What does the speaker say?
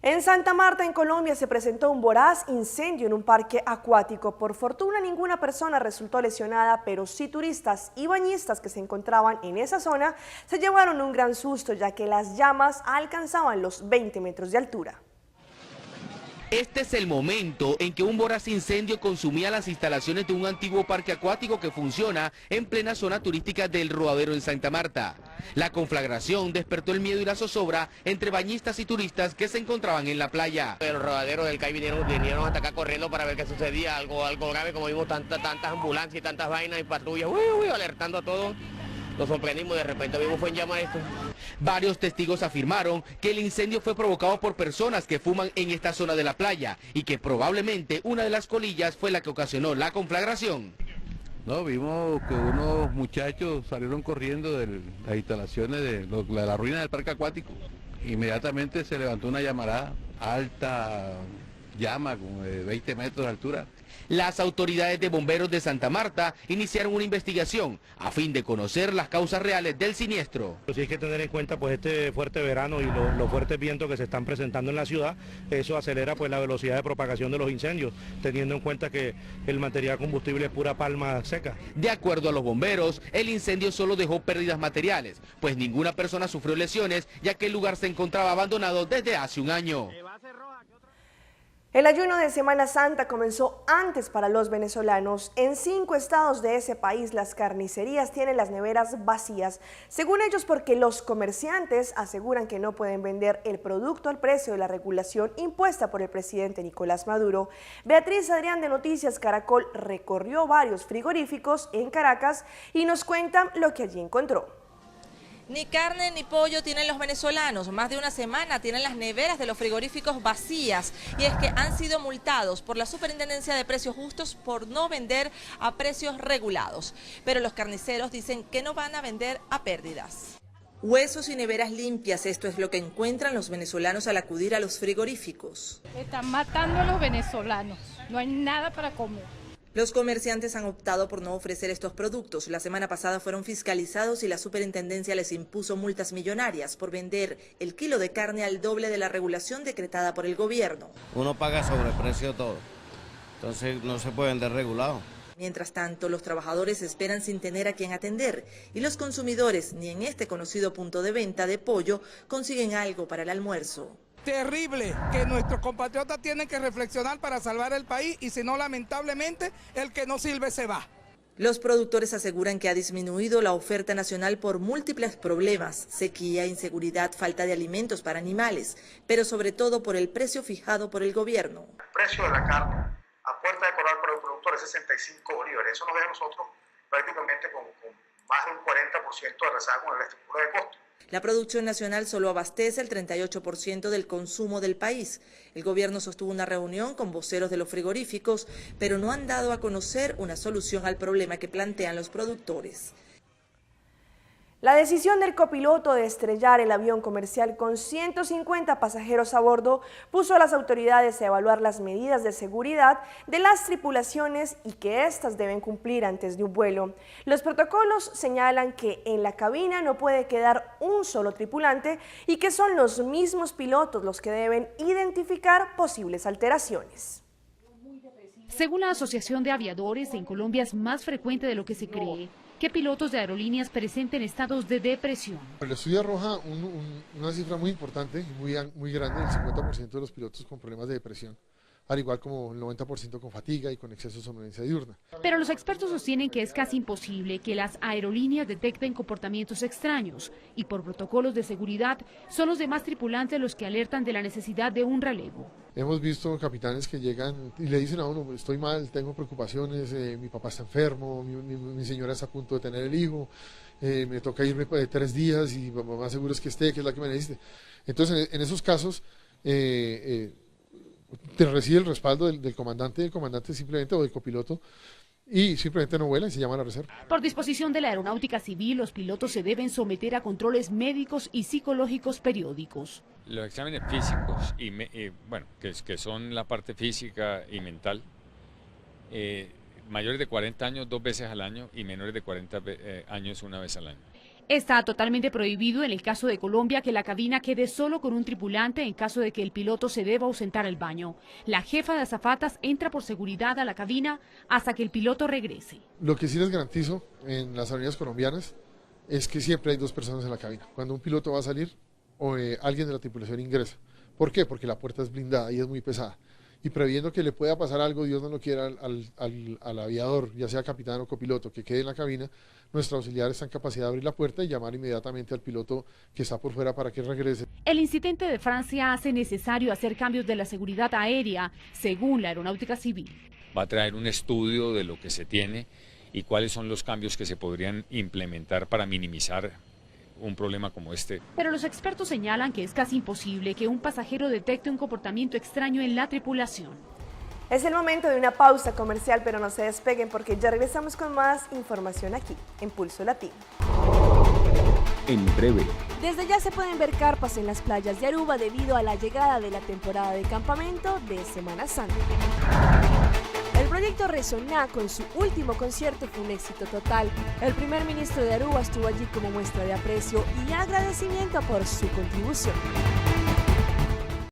En Santa Marta, en Colombia, se presentó un voraz incendio en un parque acuático. Por fortuna, ninguna persona resultó lesionada, pero sí turistas y bañistas que se encontraban en esa zona se llevaron un gran susto, ya que las llamas alcanzaban los 20 metros de altura. Este es el momento en que un voraz incendio consumía las instalaciones de un antiguo parque acuático que funciona en plena zona turística del Rodadero en Santa Marta. La conflagración despertó el miedo y la zozobra entre bañistas y turistas que se encontraban en la playa. El Rodadero del CAI vinieron hasta acá corriendo para ver qué sucedía, algo grave, como vimos tantas ambulancias y tantas vainas y patrullas, alertando a todos. Nos sorprendimos, de repente vimos fue en llama esto. Varios testigos afirmaron que el incendio fue provocado por personas que fuman en esta zona de la playa y que probablemente una de las colillas fue la que ocasionó la conflagración. No, vimos que unos muchachos salieron corriendo de las instalaciones de la ruina del parque acuático. Inmediatamente se levantó una llamarada, alta llama, como de 20 metros de altura. Las autoridades de bomberos de Santa Marta iniciaron una investigación a fin de conocer las causas reales del siniestro. Sí hay que tener en cuenta pues este fuerte verano y los fuertes vientos que se están presentando en la ciudad. Eso acelera pues la velocidad de propagación de los incendios, teniendo en cuenta que el material combustible es pura palma seca. De acuerdo a los bomberos, el incendio solo dejó pérdidas materiales, pues ninguna persona sufrió lesiones, ya que el lugar se encontraba abandonado desde hace un año. El ayuno de Semana Santa comenzó antes para los venezolanos. En 5 estados de ese país las carnicerías tienen las neveras vacías, según ellos porque los comerciantes aseguran que no pueden vender el producto al precio de la regulación impuesta por el presidente Nicolás Maduro. Beatriz Adrián de Noticias Caracol recorrió varios frigoríficos en Caracas y nos cuenta lo que allí encontró. Ni carne ni pollo tienen los venezolanos. Más de una semana tienen las neveras de los frigoríficos vacías. Y es que han sido multados por la Superintendencia de Precios Justos por no vender a precios regulados. Pero los carniceros dicen que no van a vender a pérdidas. Huesos y neveras limpias, esto es lo que encuentran los venezolanos al acudir a los frigoríficos. Están matando a los venezolanos. No hay nada para comer. Los comerciantes han optado por no ofrecer estos productos. La semana pasada fueron fiscalizados y la superintendencia les impuso multas millonarias por vender el kilo de carne al doble de la regulación decretada por el gobierno. Uno paga sobreprecio todo, entonces no se puede vender regulado. Mientras tanto, los trabajadores esperan sin tener a quien atender y los consumidores, ni en este conocido punto de venta de pollo, consiguen algo para el almuerzo. Terrible que nuestros compatriotas tienen que reflexionar para salvar el país y si no, lamentablemente, el que no sirve se va. Los productores aseguran que ha disminuido la oferta nacional por múltiples problemas, sequía, inseguridad, falta de alimentos para animales, pero sobre todo por el precio fijado por el gobierno. El precio de la carne a puerta de corral para el productor es 65 bolívares. Eso nos deja a nosotros prácticamente con más de un 40% de rezago en la estructura de costos. La producción nacional solo abastece el 38% del consumo del país. El gobierno sostuvo una reunión con voceros de los frigoríficos, pero no han dado a conocer una solución al problema que plantean los productores. La decisión del copiloto de estrellar el avión comercial con 150 pasajeros a bordo puso a las autoridades a evaluar las medidas de seguridad de las tripulaciones y que éstas deben cumplir antes de un vuelo. Los protocolos señalan que en la cabina no puede quedar un solo tripulante y que son los mismos pilotos los que deben identificar posibles alteraciones. Según la Asociación de Aviadores, en Colombia es más frecuente de lo que se cree que pilotos de aerolíneas presenten estados de depresión. El estudio arroja una cifra muy importante y muy grande, el 50% de los pilotos con problemas de depresión, al igual como el 90% con fatiga y con exceso de somnolencia diurna. Pero los expertos sostienen que es casi imposible que las aerolíneas detecten comportamientos extraños y por protocolos de seguridad son los demás tripulantes los que alertan de la necesidad de un relevo. Hemos visto capitanes que llegan y le dicen a uno, estoy mal, tengo preocupaciones, mi papá está enfermo, mi señora está a punto de tener el hijo, me toca irme 3 días y lo más seguro es que esté, que es la que me necesite. Entonces, en esos casos, te recibe el respaldo del comandante simplemente o del copiloto y simplemente no vuela y se llama a la reserva. Por disposición de la Aeronáutica Civil, los pilotos se deben someter a controles médicos y psicológicos periódicos. Los exámenes físicos, que son la parte física y mental, mayores de 40 años 2 veces al año y menores de 40 años 1 vez al año. Está totalmente prohibido en el caso de Colombia que la cabina quede solo con un tripulante en caso de que el piloto se deba ausentar al baño. La jefa de azafatas entra por seguridad a la cabina hasta que el piloto regrese. Lo que sí les garantizo en las aerolíneas colombianas es que siempre hay 2 personas en la cabina. Cuando un piloto va a salir, alguien de la tripulación ingresa. ¿Por qué? Porque la puerta es blindada y es muy pesada. Y previendo que le pueda pasar algo, Dios no lo quiera, al aviador, ya sea capitán o copiloto, que quede en la cabina, nuestro auxiliar está en capacidad de abrir la puerta y llamar inmediatamente al piloto que está por fuera para que regrese. El incidente de Francia hace necesario hacer cambios de la seguridad aérea, según la Aeronáutica Civil. Va a traer un estudio de lo que se tiene y cuáles son los cambios que se podrían implementar para minimizar un problema como este. Pero los expertos señalan que es casi imposible que un pasajero detecte un comportamiento extraño en la tripulación. Es el momento de una pausa comercial, pero no se despeguen porque ya regresamos con más información aquí, en Pulso Latino. En breve. Desde ya se pueden ver carpas en las playas de Aruba debido a la llegada de la temporada de campamento de Semana Santa. El proyecto Resoná con su último concierto fue un éxito total. El primer ministro de Aruba estuvo allí como muestra de aprecio y agradecimiento por su contribución.